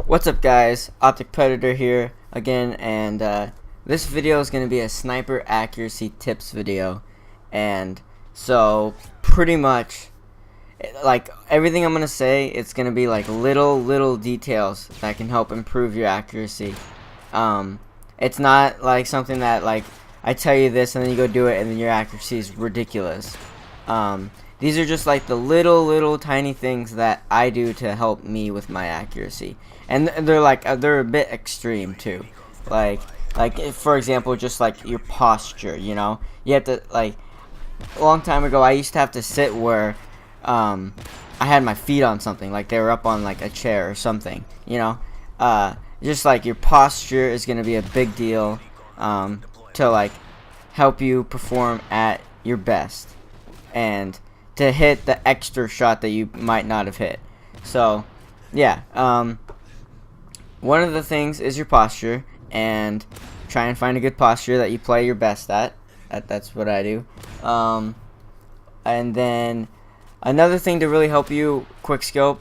What's up, guys? OpTic Predator here again, and this video is going to be a sniper accuracy tips video. And so pretty much like everything I'm going to say, it's going to be like little details that can help improve your accuracy. It's not like something that like I tell you this and then you go do it and then your accuracy is ridiculous. These are just like the little tiny things that I do to help me with my accuracy, and they're a bit extreme too. Like if, for example, just like your posture. You know, you have to, like, a long time ago I used to have to sit where I had my feet on something, like they were up on like a chair or something. You know, just like your posture is gonna be a big deal to like help you perform at your best and to hit the extra shot that you might not have hit. So yeah, one of the things is your posture, and try and find a good posture that you play your best at. That's what I do. And then another thing to really help you quickscope,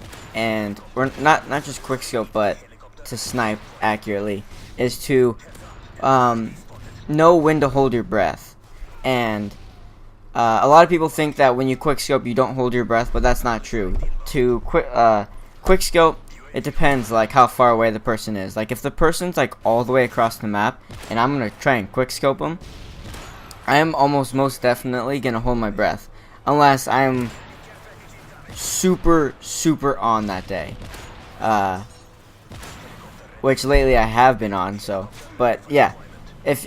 or not just quickscope, but to snipe accurately, is to know when to hold your breath. And a lot of people think that when you quickscope you don't hold your breath, but that's not true. To quickscope, it depends like how far away the person is. Like if the person's like all the way across the map and I'm gonna try and quickscope them, I am most definitely gonna hold my breath unless I'm super on that day, which lately I have been on. So, but yeah, if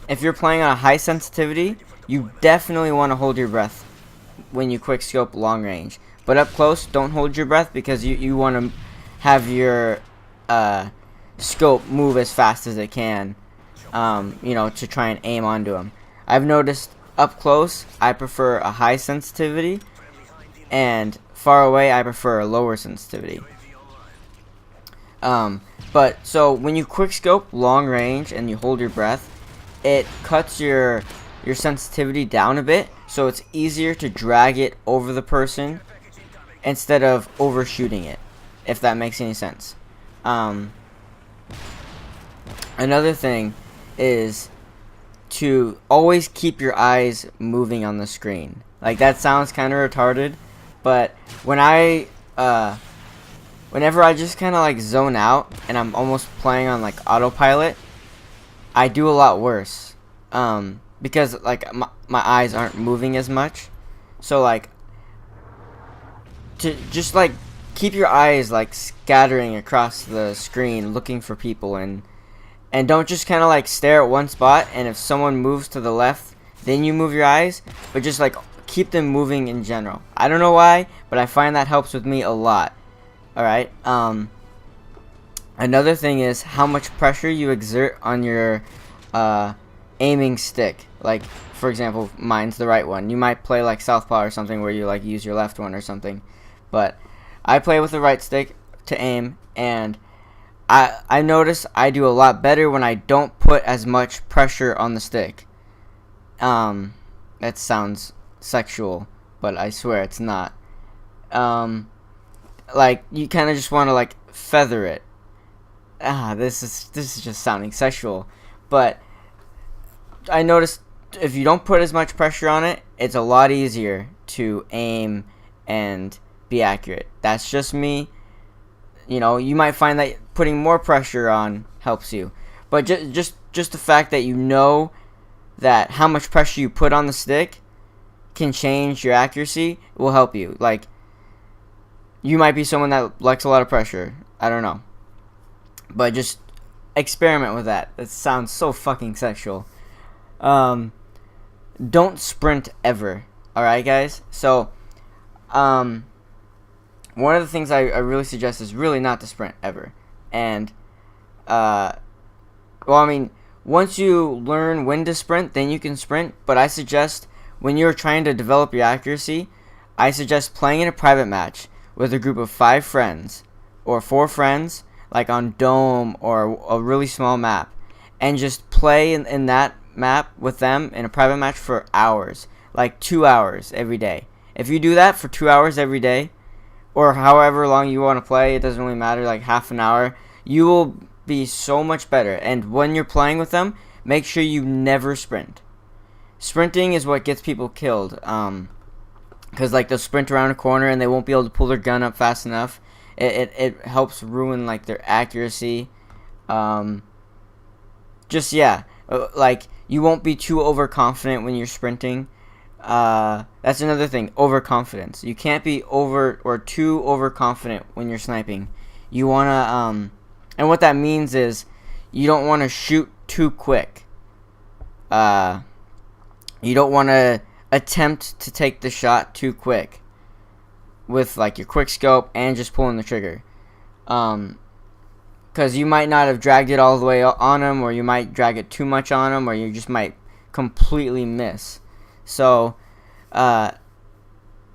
if you're playing on a high sensitivity, you definitely want to hold your breath when you quickscope long range. But up close, don't hold your breath, because you want to have your scope move as fast as it can, you know, to try and aim onto them. I've noticed up close I prefer a high sensitivity, and far away I prefer a lower sensitivity. But so when you quickscope long range and you hold your breath, it cuts your sensitivity down a bit, so it's easier to drag it over the person instead of overshooting it, if that makes any sense. Another thing is to always keep your eyes moving on the screen. Like, that sounds kind of retarded, but whenever I just kind of like zone out and I'm almost playing on like autopilot, I do a lot worse. Because like my eyes aren't moving as much. So like, to just like keep your eyes like scattering across the screen looking for people, and don't just kind of like stare at one spot, and if someone moves to the left then you move your eyes, but just like keep them moving in general. I don't know why, but I find that helps with me a lot. Alright, another thing is how much pressure you exert on your aiming stick. Like, for example, mine's the right one. You might play like Southpaw or something where you like use your left one or something, but I play with the right stick to aim, and I notice I do a lot better when I don't put as much pressure on the stick. That sounds sexual, but I swear it's not. Like, you kind of just want to like feather it. This is just sounding sexual, but I noticed if you don't put as much pressure on it, it's a lot easier to aim and be accurate. That's just me. You know, you might find that putting more pressure on helps you, but just the fact that you know that how much pressure you put on the stick can change your accuracy will help you. Like, you might be someone that likes a lot of pressure. I don't know, but just experiment with that. That sounds so fucking sexual. Don't sprint ever. Alright, guys? So, one of the things I really suggest is really not to sprint ever. And, well, I mean, once you learn when to sprint, then you can sprint. But I suggest, when you're trying to develop your accuracy, I suggest playing in a private match with a group of 5 friends or 4 friends, like on Dome or a really small map, and just play in that map with them in a private match for hours, like 2 hours every day. If you do that for 2 hours every day, or however long you want to play, it doesn't really matter, like half an hour, you will be so much better. And when you're playing with them, make sure you never sprint. Sprinting is what gets people killed, because like they'll sprint around a corner and they won't be able to pull their gun up fast enough. It helps ruin like their accuracy. Just yeah, like you won't be too overconfident when you're sprinting. That's another thing, overconfidence. You can't be over or too overconfident when you're sniping. You wanna and what that means is you don't want to shoot too quick. You don't want to attempt to take the shot too quick with like your quick scope and just pulling the trigger. Because you might not have dragged it all the way on them, or you might drag it too much on them, or you just might completely miss. So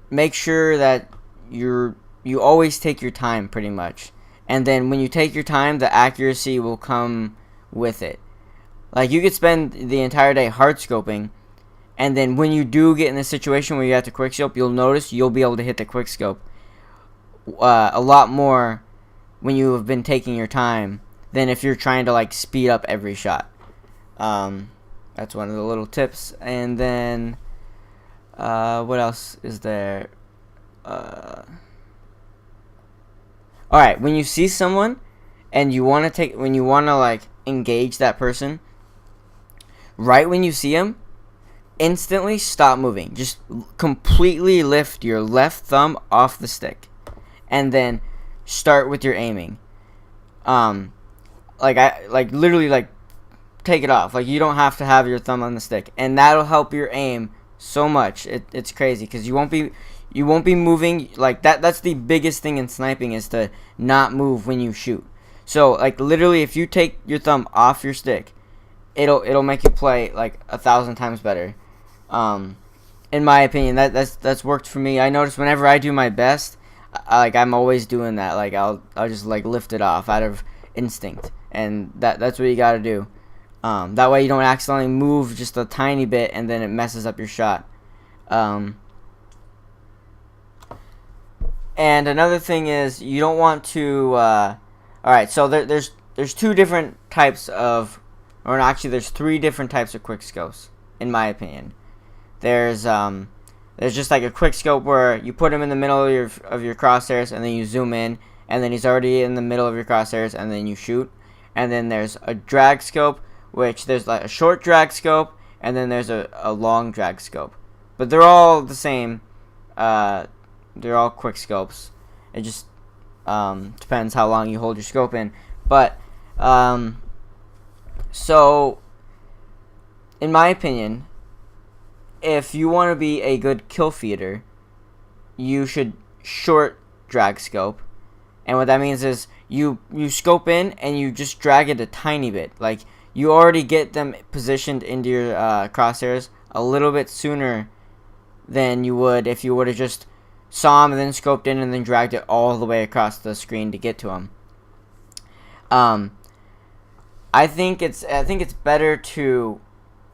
make sure that you always take your time pretty much, and then when you take your time, the accuracy will come with it. Like you could spend the entire day hard scoping, and then when you do get in a situation where you have to quick scope, you'll notice you'll be able to hit the quick scope a lot more when you have been taking your time than if you're trying to like speed up every shot. That's one of the little tips. And then what else is there? Alright, when you see someone and you want to like engage that person, right when you see him, instantly stop moving. Just completely lift your left thumb off the stick, and then start with your aiming. Literally take it off. Like you don't have to have your thumb on the stick, and that'll help your aim so much. It's crazy because you won't be moving like that. That's the biggest thing in sniping, is to not move when you shoot. So like literally, if you take your thumb off your stick, it'll make you play like 1,000 times better. In my opinion, that's worked for me. I notice whenever I do my best, I'm always doing that. Like I'll just like lift it off out of instinct, and that's what you got to do. That way you don't accidentally move just a tiny bit and then it messes up your shot. And another thing is you don't want to. Alright, so there's two different types of, or actually there's three different types of quick scopes in my opinion. There's just like a quick scope where you put him in the middle of your crosshairs and then you zoom in, and then he's already in the middle of your crosshairs, and then you shoot. And then there's a drag scope, which there's like a short drag scope, and then there's a long drag scope. But they're all the same. They're all quick scopes. It just depends how long you hold your scope in. But so in my opinion, if you want to be a good kill feeder, you should short drag scope. And what that means is you scope in and you just drag it a tiny bit. Like you already get them positioned into your crosshairs a little bit sooner than you would if you would have just saw him and then scoped in and then dragged it all the way across the screen to get to him. I think it's better to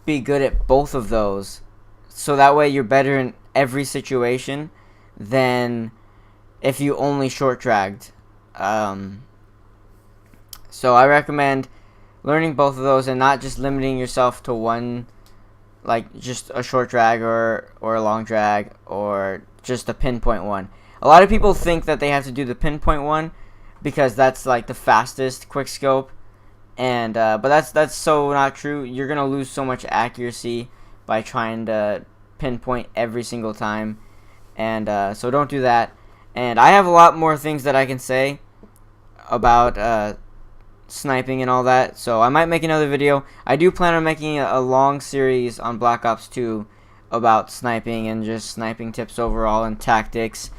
be good at both of those, so that way you're better in every situation than if you only short dragged. So I recommend learning both of those and not just limiting yourself to one, like just a short drag or a long drag or just a pinpoint one. A lot of people think that they have to do the pinpoint one because that's like the fastest quick scope, and but that's so not true. You're gonna lose so much accuracy by trying to pinpoint every single time, and so don't do that. And I have a lot more things that I can say about sniping and all that, so I might make another video. I do plan on making a long series on Black Ops 2 about sniping and just sniping tips overall and tactics,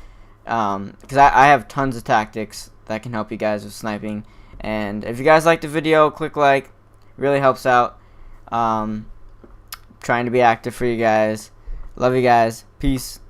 because I have tons of tactics that can help you guys with sniping. And if you guys like the video, click like, really helps out. Trying to be active for you guys. Love you guys. Peace.